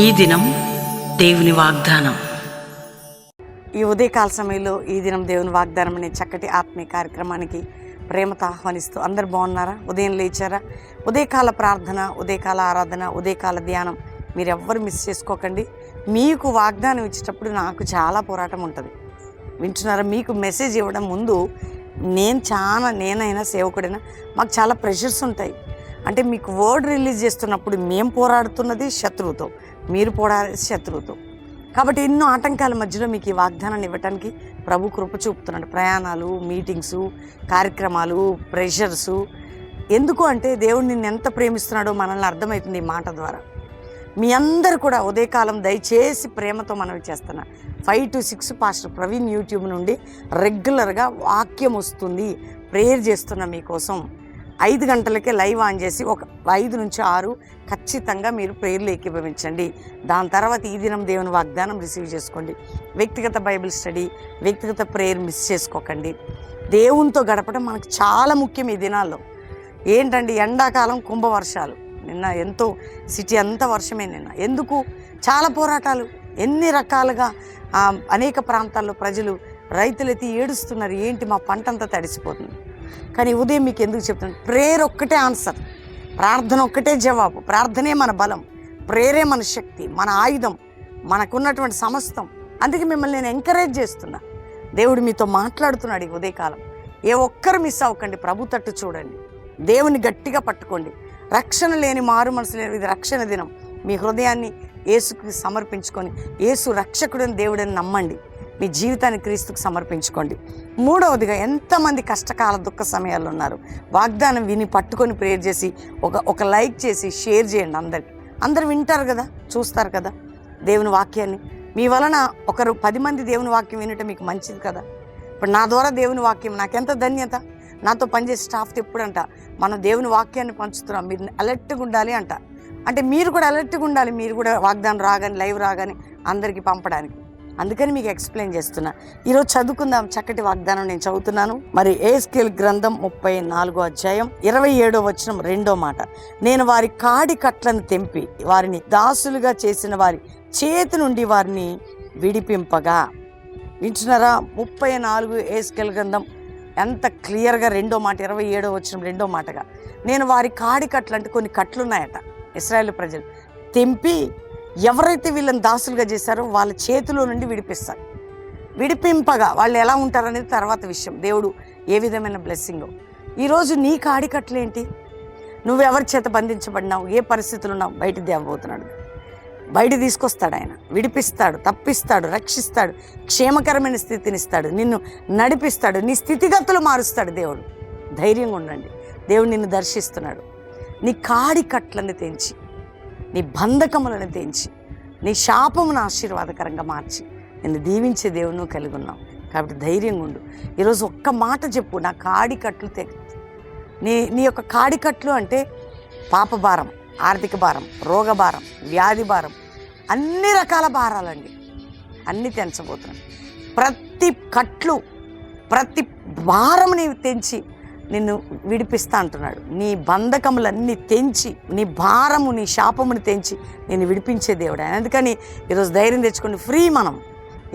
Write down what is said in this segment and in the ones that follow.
ఈ దినం దేవుని వాగ్దానం. ఈ ఉదయకాల సమయంలో ఈ దినం దేవుని వాగ్దానం అనే చక్కటి ఆత్మీయ కార్యక్రమానికి ప్రేమతో ఆహ్వానిస్తూ అందరు బాగున్నారా? ఉదయం లేచారా? ఉదయకాల ప్రార్థన, ఉదయకాల ఆరాధన, ఉదయకాల ధ్యానం మీరు ఎవ్వరు మిస్ చేసుకోకండి. మీకు వాగ్దానం ఇచ్చేటప్పుడు నాకు చాలా పోరాటం ఉంటుంది. వింటున్నారా? మీకు మెసేజ్ ఇవ్వడం ముందు నేనైనా సేవకుడైనా మాకు చాలా ప్రెషర్స్ ఉంటాయి. అంటే మీకు వర్డ్ రిలీజ్ చేస్తున్నప్పుడు మేము పోరాడుతున్నది శత్రువుతో, మీరు పోరాడేది శత్రువుతో. కాబట్టి ఎన్నో ఆటంకాల మధ్యలో మీకు ఈ వాగ్దానాన్ని ఇవ్వడానికి ప్రభు కృప చూపుతున్నాడు. ప్రయాణాలు, మీటింగ్సు, కార్యక్రమాలు, ప్రెషర్సు. ఎందుకు అంటే దేవుడు నిన్ను ఎంత ప్రేమిస్తున్నాడో మనల్ని అర్థమవుతుంది ఈ మాట ద్వారా. మీ అందరు కూడా ఉదయకాలం దయచేసి ప్రేమతో మనవి చేస్తున్నా. 5 to 6 పాస్టర్ ప్రవీణ్ యూట్యూబ్ నుండి రెగ్యులర్గా వాక్యం వస్తుంది. ప్రేయర్ చేస్తున్నా మీకోసం. 5 గంటలకే లైవ్ ఆన్ చేసి ఒక 5 నుంచి 6 ఖచ్చితంగా మీరు ప్రేయర్లు ఏకీభవించండి. దాని తర్వాత ఈ దినం దేవుని వాగ్దానం రిసీవ్ చేసుకోండి. వ్యక్తిగత బైబిల్ స్టడీ, వ్యక్తిగత ప్రేయర్ మిస్ చేసుకోకండి. దేవునితో గడపడం మనకు చాలా ముఖ్యం ఈ దినాల్లో. ఏంటండి, ఎండాకాలం కుంభవర్షాలు. నిన్న ఎంతో సిటీ అంతా వర్షమే. ఎందుకు? చాలా పోరాటాలు, ఎన్ని రకాలుగా అనేక ప్రాంతాల్లో ప్రజలు, రైతులైతే ఏడుస్తున్నారు. ఏంటి, మా పంట అంతా తడిసిపోతుంది. కానీ ఉదయం మీకు ఎందుకు చెప్తున్నాను? ప్రేయర్ ఒక్కటే ఆన్సర్, ప్రార్థన ఒక్కటే జవాబు. ప్రార్థనే మన బలం, ప్రేయరే మన శక్తి, మన ఆయుధం, మనకున్నటువంటి సమస్తం. అందుకే మిమ్మల్ని నేను ఎంకరేజ్ చేస్తున్నా. దేవుడు మీతో మాట్లాడుతున్నాడు ఈ ఉదయకాలం. ఏ ఒక్కరు మిస్ అవ్వకండి. ప్రభు తట్టు చూడండి, దేవుని గట్టిగా పట్టుకోండి. రక్షణ లేని, మారు మనసు లేని, ఇది రక్షణ దినం. మీ హృదయాన్ని యేసుకి సమర్పించుకొని, యేసు రక్షకుడని దేవుడని నమ్మండి. మీ జీవితాన్ని క్రీస్తుకు సమర్పించుకోండి. మూడవదిగా, ఎంతమంది కష్టకాల దుఃఖ సమయాల్లో ఉన్నారు. వాగ్దానం విని పట్టుకొని ప్రేయర్ చేసి ఒక లైక్ చేసి షేర్ చేయండి. అందరు వింటారు కదా, చూస్తారు కదా దేవుని వాక్యాన్ని. మీ వలన ఒకరు 10 మంది దేవుని వాక్యం వినటం మీకు మంచిది కదా. ఇప్పుడు నా ద్వారా దేవుని వాక్యం నాకెంత ధన్యత. నాతో పనిచేసే స్టాఫ్తో ఎప్పుడంట మనం దేవుని వాక్యాన్ని పంచుతున్నాం, మీరు అలర్ట్గా ఉండాలి అంట. అంటే మీరు కూడా అలర్ట్గా ఉండాలి. మీరు కూడా వాగ్దానం రాగానే, లైవ్ రాగానే అందరికీ పంపడానికి. అందుకని మీకు ఎక్స్ప్లెయిన్ చేస్తున్నా. ఈరోజు చదువుకుందాం చక్కటి వాగ్దానం. నేను చదువుతున్నాను. మరి యెహెజ్కేలు గ్రంథం 34వ అధ్యాయం 27వ వచనం 2వ మాట. నేను వారి కాడి కట్లను తెంపి వారిని దాసులుగా చేసిన వారి చేతి నుండి వారిని విడిపింపగా. వింటున్నారా? 34 యెహెజ్కేలు గ్రంథం ఎంత క్లియర్గా 2వ మాట, 27వ వచనం 2వ మాటగా. నేను వారి కాడి కట్లు, అంటే కొన్ని కట్లు ఉన్నాయట ఇశ్రాయేలు ప్రజలు, తెంపి ఎవరైతే వీళ్ళని దాసులుగా చేశారో వాళ్ళ చేతిలో నుండి విడిపిస్తారు. విడిపింపగా వాళ్ళు ఎలా ఉంటారనేది తర్వాత విషయం. దేవుడు ఏ విధమైన బ్లెస్సింగో. ఈరోజు నీ కాడికట్లేంటి? నువ్వెవరి చేత బంధించబడినావు? ఏ పరిస్థితులు ఉన్నావు? బయట దేవబోతున్నాడు. బయట తీసుకొస్తాడు ఆయన, విడిపిస్తాడు, తప్పిస్తాడు, రక్షిస్తాడు, క్షేమకరమైన స్థితినిస్తాడు, నిన్ను నడిపిస్తాడు, నీ స్థితిగతులు మారుస్తాడు దేవుడు. ధైర్యంగా ఉండండి. దేవుడు నిన్ను దర్శిస్తున్నాడు. నీ కాడి కట్లను తెంచి, నీ బంధకములను తెంచి, నీ శాపమును ఆశీర్వాదకరంగా మార్చి నిన్ను దీవించే దేవుని కలిగి ఉన్నావు. కాబట్టి ధైర్యంగా ఉండు. ఈరోజు ఒక్క మాట చెప్పు, నా కాడి కట్లు నీ యొక్క కాడి కట్లు అంటే పాప భారం, ఆర్థిక భారం, రోగ భారం, వ్యాధి భారం, అన్ని రకాల భారాలండి. అన్నీ తెంచబోతున్నాను. ప్రతి కట్లు, ప్రతి భారం నీవు తెంచి నిన్ను విడిపిస్తా అంటున్నాడు. నీ బంధకములన్నీ తెంచి, నీ భారము, నీ శాపముని తెంచి నేను విడిపించే దేవుడు ఆయన. అందుకని ఈరోజు ధైర్యం తెచ్చుకోండి. ఫ్రీ. మనం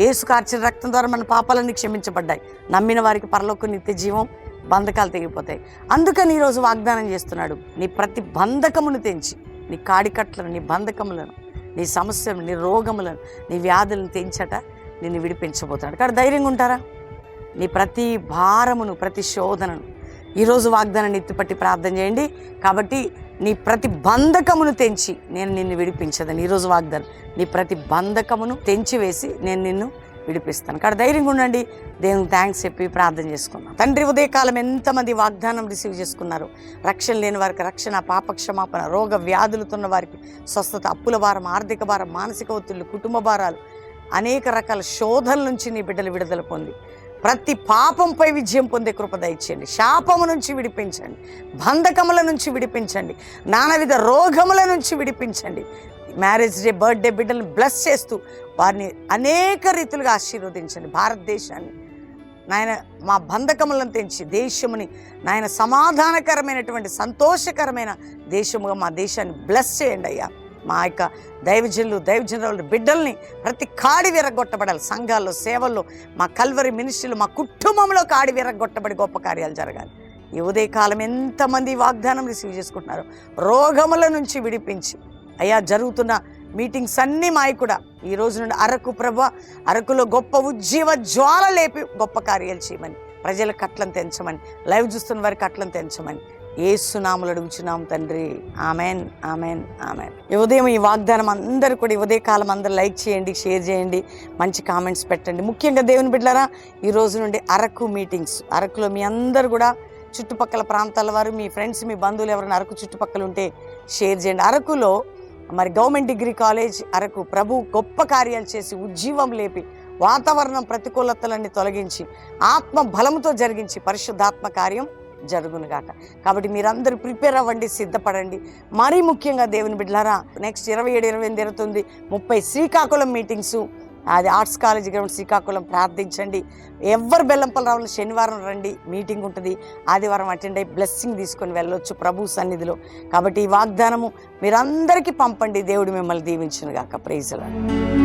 యేసు కార్చిన రక్తం ద్వారా మన పాపాలన్నీ క్షమించబడ్డాయి. నమ్మిన వారికి పరలోక నిత్య జీవం, బంధకాలు తెగిపోతాయి. అందుకని ఈరోజు వాగ్దానం చేస్తున్నాడు. నీ ప్రతి బంధకమును తెంచి, నీ కాడికట్లను, నీ బంధకములను, నీ సమస్యలను, నీ రోగములను, నీ వ్యాధులను తెంచట నిన్ను విడిపించబోతున్నాడు. కాబట్టి ధైర్యంగా ఉంటారా? నీ ప్రతి భారమును, ప్రతి శోధనను ఈరోజు వాగ్దానాన్ని ఎత్తిపట్టి ప్రార్థన చేయండి. కాబట్టి నీ ప్రతి బంధకమును తెంచి నేను నిన్ను విడిపించదని ఈరోజు వాగ్దానం. నీ ప్రతి బంధకమును తెంచి వేసి నేను నిన్ను విడిపిస్తాను. కాబట్టి ధైర్యంగా ఉండండి. దేవునికి థ్యాంక్స్ చెప్పి ప్రార్థన చేసుకున్నాం. తండ్రి, ఉదయకాలం ఎంతమంది వాగ్దానం రిసీవ్ చేసుకున్నారు? రక్షణ లేని వారికి రక్షణ, పాపక్షమాపణ, రోగ వ్యాధులతున్న వారికి స్వస్థత, అప్పుల భారం, ఆర్థిక భారం, మానసిక ఒత్తిళ్లు, కుటుంబ భారాలు, అనేక రకాల శోధనల నుంచి నీ బిడ్డలు విడుదల పొంది ప్రతి పాపంపై విజయం పొందే కృప దయచేయండి. శాపము నుంచి విడిపించండి, బంధకముల నుంచి విడిపించండి, నానావిధ రోగముల నుంచి విడిపించండి. మ్యారేజ్ డే, బర్త్డే బిడ్డలను బ్లెస్ చేస్తూ వారిని అనేక రీతులుగా ఆశీర్వదించండి. భారతదేశాన్ని నాయన మా బంధకములను తెంచి దేశముని నాయన సమాధానకరమైనటువంటి, సంతోషకరమైన దేశముగా మా దేశాన్ని బ్లెస్ చేయండి అయ్యా. మా యొక్క దైవజనుల బిడ్డల్ని ప్రతి కాడి విరగొట్టబడాలి. సంఘాల్లో, సేవల్లో, మా కల్వరి మినిస్ట్రీలో, మా కుటుంబంలో కాడి విరగొట్టబడి గొప్ప కార్యాలు జరగాలి. ఈ ఉదయకాలం ఎంతమంది వాగ్దానం రిసీవ్ చేసుకుంటున్నారు. రోగముల నుంచి విడిపించి అయ్యా జరుగుతున్న మీటింగ్స్ అన్నీ మాయి కూడా ఈ రోజు నుండి అరకు ప్రభువా, అరకులో గొప్ప ఉజ్జీవ జ్వాల లేపి గొప్ప కార్యాలు చేయమని, ప్రజల కట్లను తెంచమని, లైవ్ చూస్తున్న వారి కట్లను తెంచమని యేసు నామములో అడుగుచున్నాం తండ్రి. Amen, amen, amen. ఈ ఉదయం ఈ వాగ్దానం అందరూ కూడా ఈ ఉదయకాలం అందరూ లైక్ చేయండి, షేర్ చేయండి, మంచి కామెంట్స్ పెట్టండి. ముఖ్యంగా దేవుని బిడ్డలారా, ఈ రోజు నుండి అరకు మీటింగ్స్, అరకులో మీ అందరూ కూడా చుట్టుపక్కల ప్రాంతాల వారు, మీ ఫ్రెండ్స్, మీ బంధువులు ఎవరైనా అరకు చుట్టుపక్కల ఉంటే షేర్ చేయండి. అరకులో మరి గవర్నమెంట్ డిగ్రీ కాలేజ్ అరకు ప్రభు గొప్ప కార్యాలు చేసి ఉజ్జీవం లేపి వాతావరణం ప్రతికూలతలన్నీ తొలగించి ఆత్మ బలంతో జరిగించి పరిశుద్ధాత్మ కార్యం జరుగునుగాక. కాబట్టి మీరందరూ ప్రిపేర్ అవ్వండి, సిద్ధపడండి. మరీ ముఖ్యంగా దేవుని బిడ్డలారా, నెక్స్ట్ 27, 28, 29, 30 శ్రీకాకుళం మీటింగ్స్, అది ఆర్ట్స్ కాలేజ్ గ్రౌండ్ శ్రీకాకుళం. ప్రార్థించండి. ఎవరు బెల్లంపల్లి రావాలి, శనివారం రండి, మీటింగ్ ఉంటుంది. ఆదివారం అటెండ్ అయ్యి బ్లెస్సింగ్ తీసుకొని వెళ్ళొచ్చు ప్రభు సన్నిధిలో. కాబట్టి ఈ వాగ్దానము మీరందరికీ పంపండి. దేవుడు మిమ్మల్ని దీవించును గాక. Praise the lord.